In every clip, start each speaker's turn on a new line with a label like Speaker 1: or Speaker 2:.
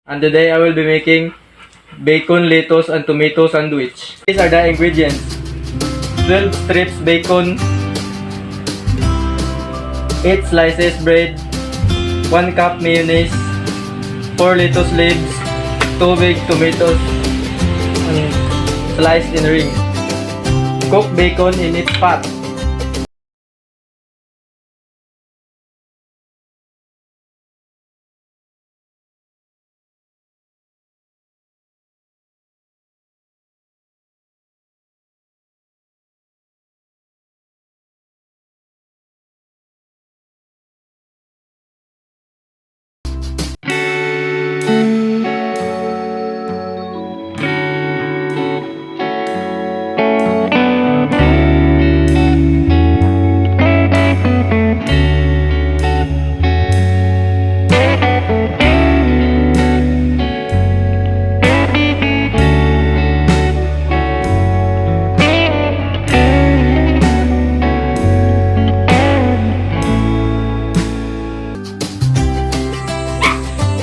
Speaker 1: And today I will be making bacon, lettuce, and tomato sandwich. These are the ingredients: 12 strips bacon, 8 slices bread, 1 cup mayonnaise, 4 lettuce leaves, 2 big tomatoes, and sliced in rings. Cook bacon in its pot.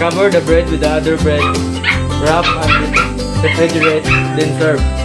Speaker 1: Cover the bread with the other bread, wrap and refrigerate, then serve.